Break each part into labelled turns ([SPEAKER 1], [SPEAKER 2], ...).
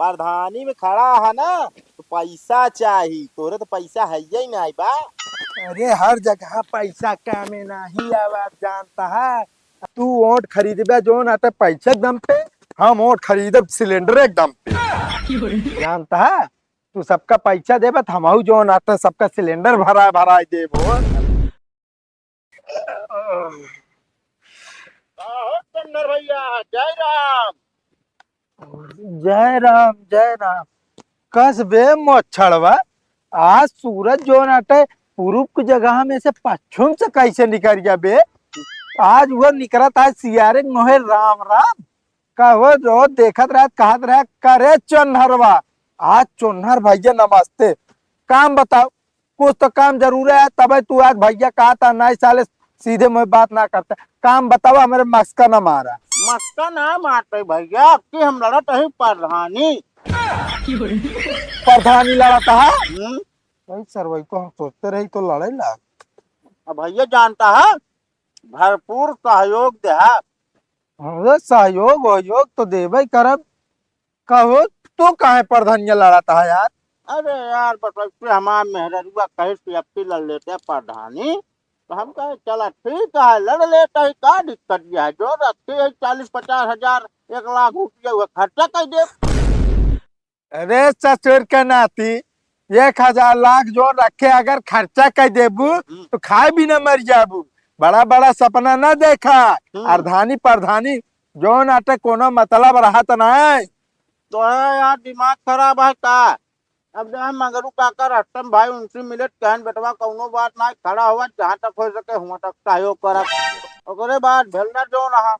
[SPEAKER 1] प्रधानी में खड़ा है ना तो पैसा चाहिए। तोरे तो पैसा है ही नहीं बा।
[SPEAKER 2] अरे हर जगह पैसा कामे नहीं आवाज जानता है। तू वोट खरीदबे जोन आते पैसे एकदम पे, हम वोट खरीदब सिलेंडर एकदम पे जानता है। तू सबका पैसा देबे हम जोन आते सबका सिलेंडर भरा भरा देबो।
[SPEAKER 1] चंदर भैया जय राम।
[SPEAKER 2] जय राम जय राम। कसबे मोछड़वा आज सूरज जो नाटे पूर्व की जगह में से पश्चिम से कैसे निकल गया बे। आज वो निकला था सियारे मोहे राम राम का वो जो देखत रहा कहत रहा करे चोनहरवा। आज चोनहर भैया नमस्ते। काम बताओ, कुछ तो काम जरूर है तब तू आज भैया कहा था नहीं साले सीधे मुझे बात ना करते। काम बताओ हमारे मस्का न मारा।
[SPEAKER 1] मस्का ना मारते भैया कि हम लड़त है प्रधानी।
[SPEAKER 2] प्रधानी लड़ा था भाई सर वही तो हम सोचते रही तो लड़े ला।
[SPEAKER 1] अब भैया जानता है भरपूर सहयोग दे।
[SPEAKER 2] अरे सहयोग वहयोग तो देवे करब। कहो तो काहे प्रधानिया लड़ाता है यार।
[SPEAKER 1] अरे यार बस हमारा मेहररुआ कहे से अपनी लड़ लेते हैं प्रधानी तो हम कहे चला ठीक है लड़ लेते है। क्या दिक्कत है जो रखते है 40-50 हजार 1 लाख रुपया हुआ खर्चा कर दे।
[SPEAKER 2] अरे ससुर के नाती 1,000 लाख जो रखे अगर खर्चा कर देबू तो खाए भी न मर जाबू। बड़ा बड़ा सपना न देखा। अर्धानी प्रधानी जो नाटक कोनो मतलब रहा तो नहीं।
[SPEAKER 1] तो है यार दिमाग खराब है का। अब जो है मगरू काका रस्तम भाई उनसे मिले कहन बेटवा कौनो बात ना खड़ा हुआ जहाँ तक हो सके वहाँ तक सहयोग करब। ओकरे बाद भेलर जो रहा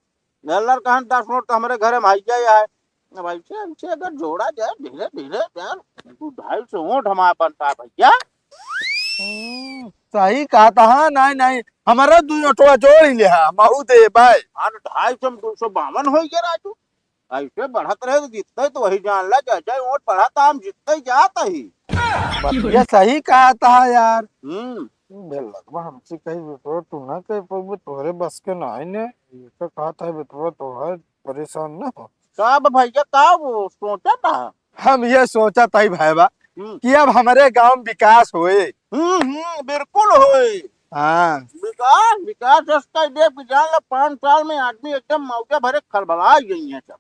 [SPEAKER 1] भेलर कहन 10 मिनट तो हमारे घरे भाईया ही है। भाई से हमसे अगर जोड़ा जाए धीरे धीरे यार 250 ऊँट हमारा बनता है भैया।
[SPEAKER 2] सही कहा था। हाँ नहीं नहीं हमारा 2 जोड़ ही लिया महू दे भाई।
[SPEAKER 1] हाँ 250 में 252 हो गया राजू। ऐसे बढ़त रहे तो जीतते तो वही जान ला जैसे वोट बढ़ा था हम जीतते जाता ही।
[SPEAKER 2] ये सही कहा था यार।
[SPEAKER 1] हम्म
[SPEAKER 2] लगभग हमसे कही बेटवा तू ना कह पाबे तोहरे बस के नहीं ने ये तो कहा था बेटवा तो है परेशान न हो।
[SPEAKER 1] कब भैया का वो सोचा था।
[SPEAKER 2] हम ये सोचा था भाईबा
[SPEAKER 1] हम्म
[SPEAKER 2] कि अब हमारे गांव विकास होए।
[SPEAKER 1] बिल्कुल होए।
[SPEAKER 2] हाँ
[SPEAKER 1] विकास विकास इसका देख जान लो 5 साल में आदमी एकदम मौके भरे खलबला गई है सब।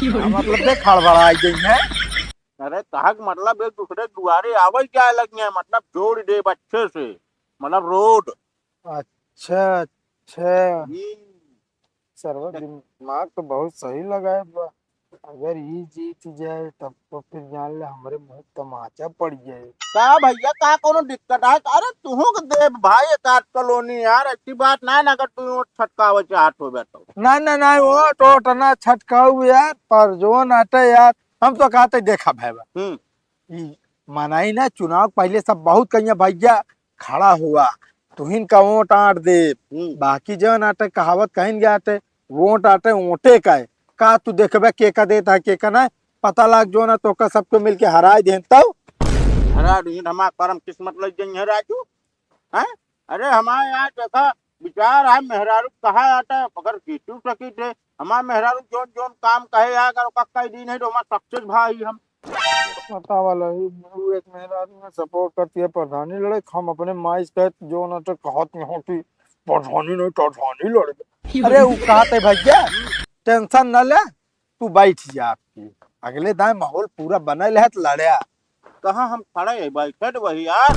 [SPEAKER 2] मतलब देख खड़बड़ा गई है।
[SPEAKER 1] अरे कहा मतलब एक दूसरे दुआरे आवे क्या लगी है मतलब जोड़ दे अच्छे से मतलब रोड।
[SPEAKER 2] अच्छा अच्छा सर्व दिमाग तो बहुत सही लगा है। अगर ये जीत जाए तब तो फिर जान ले हमारे मुंह तमाचा पड़ जाए।
[SPEAKER 1] का भैया का कोनो दिक्कत है। अरे तू दे भाई एक आध कॉलोनी यार अच्छी बात ना अगर तू छटकावे चाहत हो बैठो।
[SPEAKER 2] नहीं नहीं नहीं वो टोटना छटकाऊ यार पर जो नाटे यार हम तो कहते देखा भाईबा मनाई ना चुनाव पहले सब बहुत कहिया भैया खड़ा हुआ तुहिन का वोट आट दे। बाकी जो नाटे कहावत कहीं गया थे वोट आटे ओटे का तू देखबे के का देता है के का ना पता लग जो ना तो का सबको मिलके हरा दे तब
[SPEAKER 1] हरा दिन हमारा कर्म किस्मत लग गई है राजू है। अरे हमारे यहाँ देखा विचार है मेहरारू कहा आता है अगर जीतू सकी थे हमारा मेहरारू जोन जोन काम कहे अगर कई दिन है तो हमारा सक्सेस भाई हम
[SPEAKER 2] पता वाला ही एक मेहरारू में सपोर्ट करती है प्रधानी लड़े हम अपने माइस के जो ना तो कहत नहीं होती प्रधानी नहीं प्रधानी लड़े। अरे वो कहते भैया टेंशन न ले तू बैठ जा आपकी अगले दाएं माहौल पूरा बनल है तो लड़या।
[SPEAKER 1] कहाँ हम खड़े है बैठे तो वही यार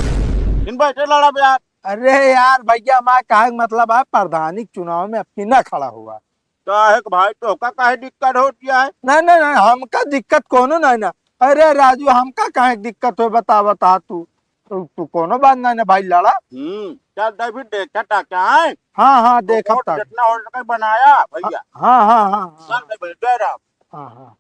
[SPEAKER 1] इन बैठे लड़ा यार।
[SPEAKER 2] अरे यार भैया मैं कहा मतलब है प्रधानी चुनाव में अपनी न खड़ा हुआ
[SPEAKER 1] काहे भाई तो का काहे दिक्कत होती है।
[SPEAKER 2] नहीं नहीं नहीं हमका दिक्कत कोनो नहीं ना। अरे राजू हमका काहे दिक्कत हो बता तू कोनो बात नहीं ना भाई लड़ा।
[SPEAKER 1] चल फिर देखा था क्या है।
[SPEAKER 2] हाँ हाँ देखा था
[SPEAKER 1] जितना हो सके बनाया भैया।
[SPEAKER 2] हाँ हाँ हाँ
[SPEAKER 1] चल जय राम।
[SPEAKER 2] हाँ हाँ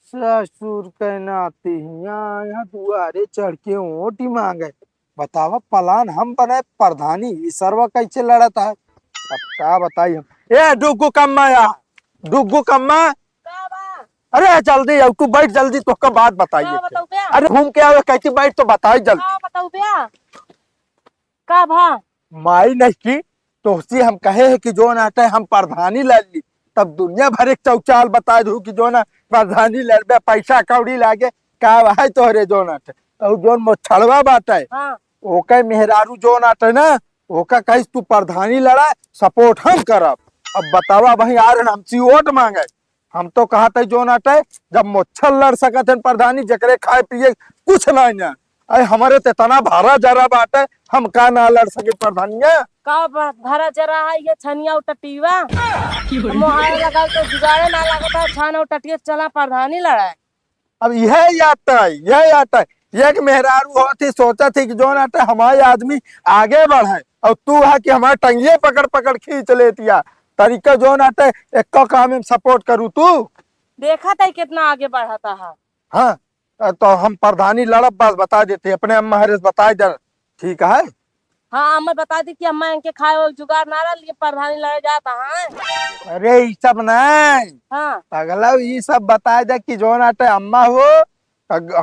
[SPEAKER 2] ससुर के नाते यहाँ दुआरे चढ़ के वोट ही मांगे। बतावा पलान हम बने प्रधानी सर्व कैसे लड़ता है अब क्या बताइए हम। ए डुगू कम्मा यार डुगू कम्मा अरे जल्दी तू बैठ जल्दी तो का बात बताइए। अरे घूम के आवे कैसी बैठ तो बताई जल्दी
[SPEAKER 3] का भा
[SPEAKER 2] माई नहीं की तो उसी हम कहे है कि जो नाटे हम प्रधानी ला ली तब दुनिया भर एक चौचाल बता दू कि जो ना प्रधानी लड़बे पैसा कौड़ी लागे का है तोहरे जो नाटे और जोन मोछड़वा बाटे
[SPEAKER 3] हाँ
[SPEAKER 2] ओके मेहरारू जो नाटे ना ओका कहिस तू प्रधानी लड़ा सपोर्ट हम करब। अब बतावा भाई यार हमसी वोट मांगे हम तो कहा था जो नाटे जब मोच्छर लड़ सकत है प्रधानी जकरे खाए पिए कुछ नहीं ना अरे हमारे ते तना भारा जरा बाटे हम का ना लड़ सके प्रधानिया।
[SPEAKER 3] भरा जरा है ये छनिया उटटीवा मोहारा लगा तो जुगाड़े ना लगता है छाना उटटिए चला प्रधानी लड़ाए।
[SPEAKER 2] अब यह आता है यह आता है एक मेहरारू होती सोचा थी कि जो नाटे हमारे आदमी आगे बढ़े और तू है कि हमारे टंगिए पकड़ पकड़ खींच लेतिया तरीका जो नाटे एक काम में सपोर्ट करूँ तू
[SPEAKER 3] देखा था कितना आगे बढ़ाता है।
[SPEAKER 2] हाँ तो हम प्रधानी लड़ब बस बता देते अपने अम्मा हरेस बताए जरा ठीक है।
[SPEAKER 3] हाँ अम्मा बता दी कि अम्मा इनके खाए वो जुगाड़ ना रहा लिए प्रधानी लड़े जाता है।
[SPEAKER 2] अरे ये सब नहीं
[SPEAKER 3] हाँ
[SPEAKER 2] अगला ये सब बताए दे कि जो नाटे अम्मा हो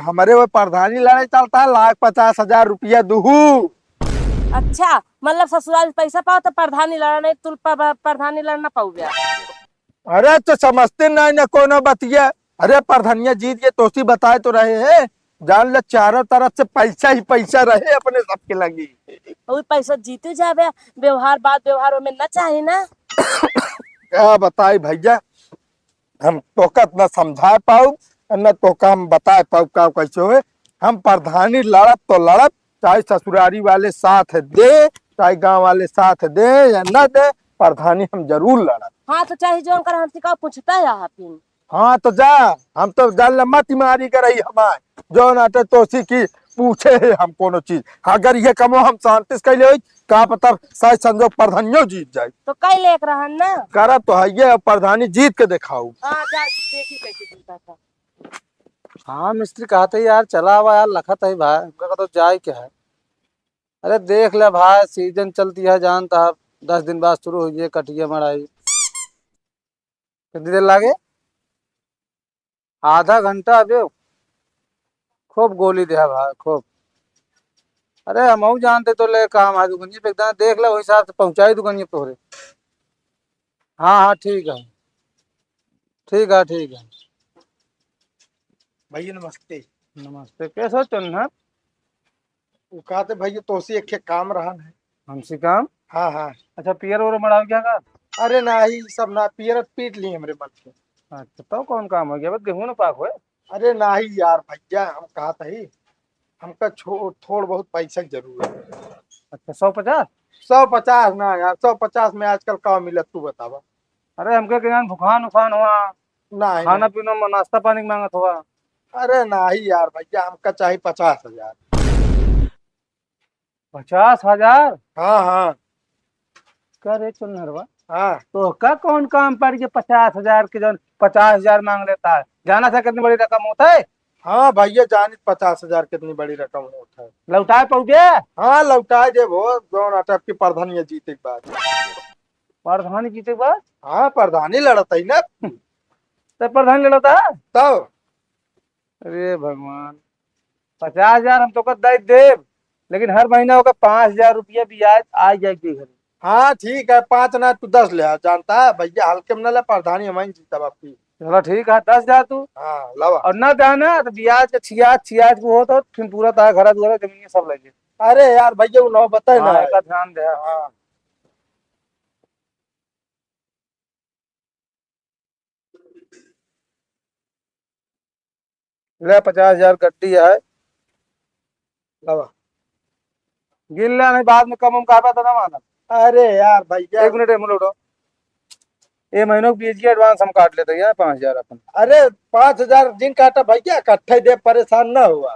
[SPEAKER 2] हमारे वो प्रधानी लड़ाई चलता है 1,50,000 रुपया दूहू।
[SPEAKER 3] अच्छा मतलब ससुराल से पैसा पाओ तो प्रधानी लड़ा नहीं तुम प्रधानी लड़ना पाओ गया।
[SPEAKER 2] अरे तो समझते नहीं ना कोनो बतिया अरे प्रधानिया जीत के तोसी बताए तो रहे हैं जान ले चारों तरफ से पैसा ही पैसा रहे अपने सबके लगी।
[SPEAKER 3] वही पैसा जीते जावे व्यवहार बात व्यवहार में न चाहे ना।
[SPEAKER 2] क्या बताए भैया हम तोका न समझा पाऊ न तोका हम बता पाऊ का कैसे हुए हम प्रधानी लड़ब तो लड़ब चाहे ससुरारी वाले साथ दे चाहे गांव वाले साथ दे या न दे प्रधानी हम जरूर लड़ब।
[SPEAKER 3] हाँ तो चाहे जो कर हमसे का पूछता है यहाँ पिन।
[SPEAKER 2] हाँ तो जा हम तो जान मत मारी कर रही हमारे जो नाटे तो सी की पूछे है हम कोनो चीज अगर ये कमो हम शांति से कैले का पता शायद संजोग प्रधानियों जीत जाए
[SPEAKER 3] तो कई लेक रहन ना
[SPEAKER 2] करब तो है ये प्रधानी जीत के दिखाऊ।
[SPEAKER 3] हाँ जा देखी कैसे जीता था।
[SPEAKER 1] हाँ मिस्त्री कहते यार चला हुआ यार लखत है भाई उनका तो जाए क्या है। अरे देख ले भाई सीजन चलती है जानता है 10 दिन बाद शुरू हुई है कटिया मड़ाई कितनी देर लागे आधा घंटा अबे खूब गोली दे भाई खूब। अरे हम जानते तो ले काम है दुकानिया पे एकदम देख ले वही हिसाब से पहुंचाई दुकानिया पे हो रहे। हाँ हाँ ठीक है ठीक है ठीक है।
[SPEAKER 2] भैया नमस्ते।
[SPEAKER 1] नमस्ते कैसे हो चल है
[SPEAKER 2] वो कहते भैया तोसी एक के काम रहा है
[SPEAKER 1] हमसे काम।
[SPEAKER 2] हाँ हाँ।
[SPEAKER 1] अच्छा पियर और मड़ाओ क्या का।
[SPEAKER 2] अरे नहीं सब ना पियर पीट लिए हमरे मन के।
[SPEAKER 1] अच्छा तो कौन काम हो गया बस गेहूं ना पाक हुए।
[SPEAKER 2] अरे नहीं यार भैया हम कहा था ही हमका थोड़ बहुत पैसा की जरूरत है।
[SPEAKER 1] अच्छा 150।
[SPEAKER 2] 150 ना यार 150 में आजकल का मिलत तू बतावा।
[SPEAKER 1] अरे हमके क्या भुखान उखान हुआ
[SPEAKER 2] नहीं
[SPEAKER 1] खाना
[SPEAKER 2] नहीं।
[SPEAKER 1] पीना में नाश्ता पानी की मांगत हुआ।
[SPEAKER 2] अरे नहीं यार भैया हमका चाहिए 50,000।
[SPEAKER 1] 50,000
[SPEAKER 2] हाँ हाँ
[SPEAKER 1] करे चुनरवा
[SPEAKER 2] हाँ।
[SPEAKER 1] तो का कौन काम पड़ गया 50,000 के जन 50,000 मांग लेता है जाना था कितनी बड़ी रकम होता है।
[SPEAKER 2] हाँ भैया जानी 50,000 कितनी बड़ी रकम होता है।
[SPEAKER 1] लौटाए पहुंचे
[SPEAKER 2] हाँ लौटा दे वो जो नाटक की प्रधानी जीते के बाद।
[SPEAKER 1] प्रधानी जीते के बाद।
[SPEAKER 2] हाँ प्रधानी लड़त है ना
[SPEAKER 1] तो प्रधानी लड़ता है
[SPEAKER 2] तो।
[SPEAKER 1] अरे भगवान 50,000 हम तो कर दे देव लेकिन हर महीना होगा 5,000 रुपया ब्याज आ जाएगी घर।
[SPEAKER 2] हाँ ठीक है 5 ना तू 10 ले आ जानता है भैया हल्के में न ले प्रधानी हमारी जीता बापी।
[SPEAKER 1] चलो ठीक है 10,000 तू
[SPEAKER 2] हाँ लवा।
[SPEAKER 1] और ना जाना तो ब्याज का छियाज को हो तो फिर पूरा तार घर द्वारा जमीन सब लगे।
[SPEAKER 2] अरे यार भैया वो नौ बताए ना।
[SPEAKER 1] हाँ इसका ध्यान दे।
[SPEAKER 2] हाँ
[SPEAKER 1] ले 50,000 गड्डी है
[SPEAKER 2] लवा।
[SPEAKER 1] गिन ले नहीं बाद में कम कहा तो ना माना।
[SPEAKER 2] अरे यार भैया
[SPEAKER 1] 1 मिनट लौटो ये महीनों की बीज की एडवांस हम काट लेते हैं 5,000 अपन।
[SPEAKER 2] अरे 5,000 जिन काटा भैया इकट्ठे दे परेशान ना हुआ।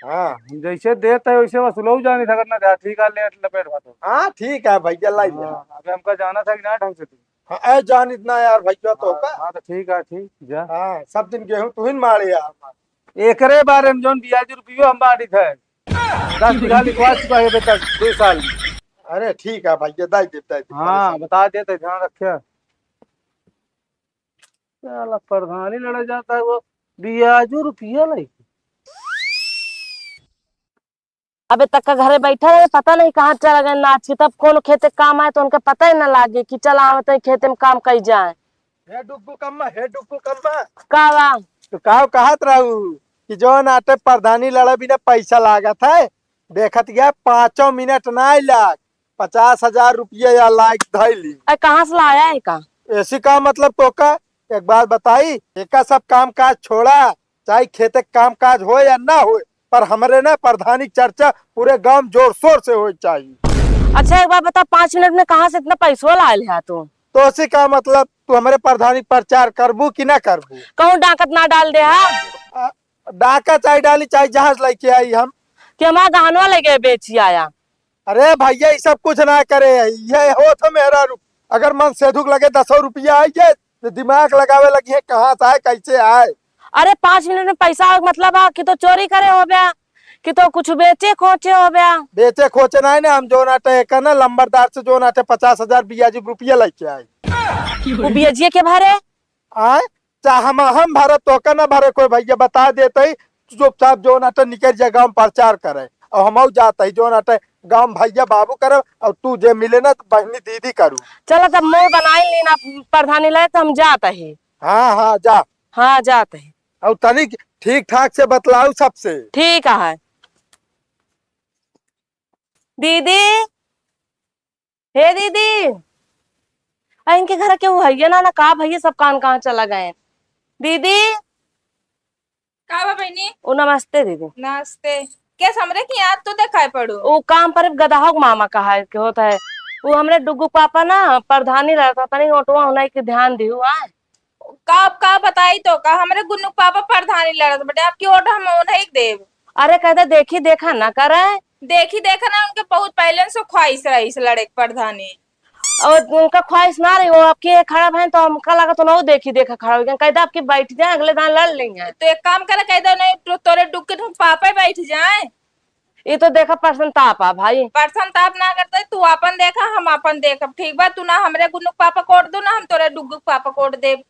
[SPEAKER 2] हाँ
[SPEAKER 1] जैसे देते है वैसे वसूलो जानी था करना था ठीक है लेट लपेट बात।
[SPEAKER 2] हाँ ठीक है भैया लाई जा।
[SPEAKER 1] अबे हमका जाना था कि ना ढंग से तू।
[SPEAKER 2] हाँ ऐ जान इतना यार भैया तो का।
[SPEAKER 1] हाँ तो ठीक है ठीक जा।
[SPEAKER 2] हाँ सब दिन गेहूं तू ही मारे यार।
[SPEAKER 1] एकरे बारे में जोन ब्याज रुपयो हम बांटी थे 10 बीघा लिखवा चुका है अभी तक 2 साल में।
[SPEAKER 2] अरे ठीक है भैया दाई दे
[SPEAKER 1] हाँ बता देते ध्यान रखे। चल प्रधानी लड़ा जाता है वो ब्याजू रुपया ले।
[SPEAKER 3] अबे तक का घरे बैठा रहे पता नहीं कहाँ चला गए नाच के तब कौन खेते काम आए तो उनके पता ही ना लागे कि चला आवत है खेते में काम कई जाए।
[SPEAKER 2] हे डुग्गू कम्मा, हे डुग्गू कम्मा।
[SPEAKER 3] का बा?
[SPEAKER 2] तो का कहत रहू कि जो नाटे प्रधानी लड़ा बिना पैसा लागत है, देखत गया 5 मिनट ना लाग 50,000 रुपया या लाग धैली।
[SPEAKER 3] अरे कहाँ से लाया है का?
[SPEAKER 2] ऐसी का मतलब तो का एक बात बताई, एका सब काम काज छोड़ा, चाहे खेते काम काज हो या ना हो, पर हमारे ना प्रधानी चर्चा पूरे गांव जोर शोर से हो चाहिए।
[SPEAKER 3] अच्छा एक बात बता, 5 मिनट में कहाँ से इतना पैसा लायल है तू?
[SPEAKER 2] तो ऐसी का मतलब तू हमारे प्रधानी प्रचार करबू कि ना करबू?
[SPEAKER 3] कहूँ डाकत ना डाल दे हा?
[SPEAKER 2] डाका चाहे डाली चाहे जहाज लेके आई हम
[SPEAKER 3] कि हमारा गहनवा लेके बेची आया।
[SPEAKER 2] अरे भैया ये सब कुछ ना करे, ये हो तो मेरा अगर मन से दुख लगे 10 रुपया आई है तो दिमाग लगावे लगी है कहाँ से आए कैसे आए।
[SPEAKER 3] अरे 5 मिनट में पैसा मतलब आ कि तो चोरी करे हो गया कि तो कुछ बेचे खोचे हो गया।
[SPEAKER 2] बेचे खोचे ना ना, हम जो नाटे एक ना लंबरदार से जो नाटे 50,000 बियाजी रुपया लेके आए।
[SPEAKER 3] वो बेचिए के भरे
[SPEAKER 2] आए चाहे हम भरे तो का ना भरे, कोई भैया बता देते ही चुपचाप जो नाटे निकल जाए गाँव प्रचार करे, और हम जाता ही जो नाटे गाँव भैया बाबू करे, और तू जे मिले ना तो बहनी दीदी करू।
[SPEAKER 3] चलो तब मुंह बनाई लेना प्रधानी लाए तो हम जाते हैं।
[SPEAKER 2] हाँ हाँ जा,
[SPEAKER 3] हाँ जाते हैं।
[SPEAKER 2] और तनिक ठीक ठाक से बतलाऊ सबसे।
[SPEAKER 3] ठीक है दीदी। हे दीदी, इनके घर के वो भैया ना कहा भैया सब कहाँ चला गए। दीदी
[SPEAKER 4] का बा बहनी?
[SPEAKER 3] ओ नमस्ते दीदी।
[SPEAKER 4] नमस्ते। क्या समरे की याद तो दिखाई पड़ू?
[SPEAKER 3] वो काम पर गदाहो मामा कहा है कि होता है, वो हमरे डुगू पापा ना प्रधानी रहता तनी ऑटोवा होना के ध्यान दियो आए।
[SPEAKER 4] का बताई तो का हमरे गुन्नू पापा प्रधानी लड़त बेटे, आपकी ओट हम नहीं देव।
[SPEAKER 3] अरे कहते देखी देखा ना करे।
[SPEAKER 4] देखी देखा ना, उनके बहुत पहले से ख्वाहिश रही इस लड़े के प्रधानी,
[SPEAKER 3] और उनका ख्वाहिश ना रही वो आपके खड़ा है तो हमका लगा तो ना वो देखी देखा खड़ा हो गया। कहते आपकी बैठ जाए अगले दान लड़ लेंगे।
[SPEAKER 4] तो एक काम करे, कह दो नहीं तो तोरे डुग के पापा ही बैठ जाए।
[SPEAKER 3] ये तो देखा पर्सन तापा भाई।
[SPEAKER 4] पर्सन ताप ना करते, तू अपन देखा हम अपन देखब। ठीक बा, तू ना हमरे गुन्नू पापा कोट दो ना हम तोरे डुगू पापा कोट देव।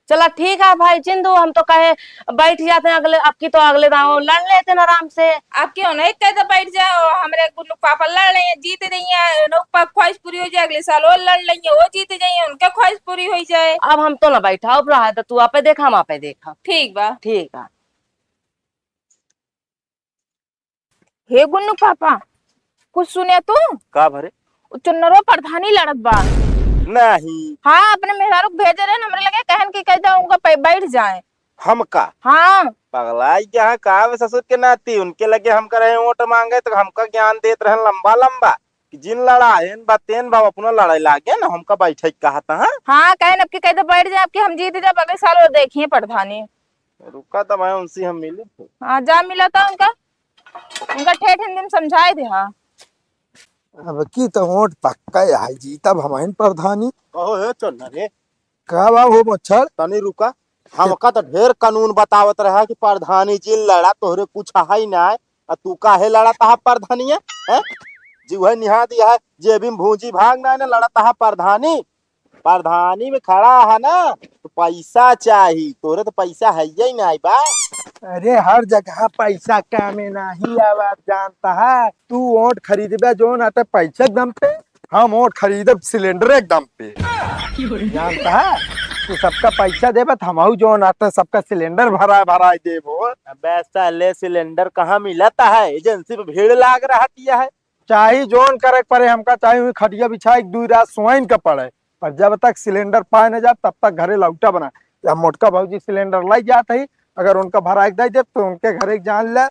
[SPEAKER 3] चला ठीक है भाई चिंदू, हम तो कहे बैठ जाते हैं अगले, आपकी तो अगले दाव लड़ लेते हैं आराम से।
[SPEAKER 4] आप क्यों नहीं कहते बैठ जाओ, हमरे गुन्नू पापा लड़ रहे हैं, जीत रही है, ख्वाहिश पूरी हो जाए, अगले साल वो लड़ लेंगे, वो जीत जाइए, उनका ख्वाहिश पूरी हो जाए।
[SPEAKER 3] अब हम तो ना बैठा रहा है तो तू आपे देखा हम आपे देखा।
[SPEAKER 4] ठीक बा।
[SPEAKER 3] ठीक है।
[SPEAKER 4] हे गुन्नू पापा, कुछ सुने तू?
[SPEAKER 2] का भरे?
[SPEAKER 4] चुन्नरो प्रधानी लड़त बा।
[SPEAKER 2] नहीं।
[SPEAKER 4] हाँ, अपने मेहरारू भेजे रहे, हमरे लगे कहन की कह जाऊंगा बैठ जाए।
[SPEAKER 2] हम का
[SPEAKER 4] हाँ
[SPEAKER 2] पगलाई क्या कहा वे ससुर के नाती, उनके लगे हम करे वोट मांगे तो हमका ज्ञान देत रहे लंबा लंबा कि जिन लड़ाएन बतेन भाव अपना लड़ाई लागे ना, हमका बैठे कहा था।
[SPEAKER 4] हाँ कहन अब की कह बैठ जाए, आपकी हम जीत जाए, अगले साल वो देखिए प्रधानी।
[SPEAKER 2] रुका तो मैं उनसे हम मिले थे।
[SPEAKER 4] हाँ जा मिला था उनका ठेठ दिन समझाए थे। हाँ
[SPEAKER 2] अब की तो वोट पक्का है जी, तब हमारे प्रधानी
[SPEAKER 1] कहो हे चल रे
[SPEAKER 2] का बा हो मच्छर।
[SPEAKER 1] तनी रुका, हमका तो ढेर कानून बतावत रहा कि प्रधानी जी लड़ा तोहरे कुछ है ना, तू काहे लड़ा तहा प्रधानी है जीव निहा दिया है जेबी में भूजी भाग ना लड़ा तहा प्रधानी। प्रधानी में खड़ा है ना तो पैसा चाहिए, तोरे तो पैसा है ही ना बा।
[SPEAKER 2] अरे हर जगह पैसा कामे नहीं आवाज जानता है, तू वोट खरीदबे जो नाटे पैसे एकदम पे, हम वोट खरीदब सिलेंडर एकदम पे जानता है। तू सबका पैसा देबे हम जो नाटे सबका सिलेंडर भरा देबो।
[SPEAKER 1] अबे साले सिलेंडर कहाँ मिलता है, एजेंसी पे भीड़ लाग रहा है।
[SPEAKER 2] चाहे जोन करे पड़े हमका, चाहे खटिया बिछा 2 रात सोइन का पड़े, पर जब तक सिलेंडर पाए न जाए तब तक घरे लौटा बना। जब मोटका भाजी सिलेंडर लाई जाते ही, अगर उनका भरा दे दे तो उनके घरे जान ले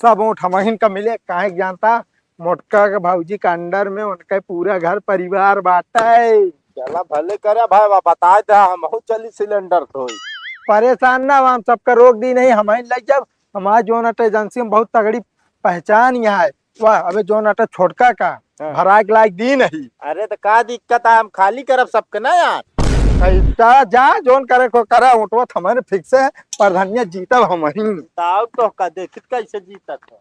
[SPEAKER 2] सब वोट हम का मिले। काहे जानता मोटका के भाजी का अंडर में उनका पूरा घर परिवार बांटा है।
[SPEAKER 1] चला भले करे भाई, बता दे हम चली सिलेंडर तो
[SPEAKER 2] परेशान ना हम सबका रोक दी नहीं, हमारे लग जब हमारे जो नट एजेंसी में बहुत तगड़ी पहचान यहाँ है। वाह अबे जो नट छोटका का भरा लायक दी नहीं।
[SPEAKER 1] अरे तो का दिक्कत है, हम खाली करब सबके ना यार।
[SPEAKER 2] जा जोन करे को करा, उठवा हमारे फिक्स है, प्रधानिया जीतब हम ही।
[SPEAKER 1] तो का देखित कैसे जीतत है।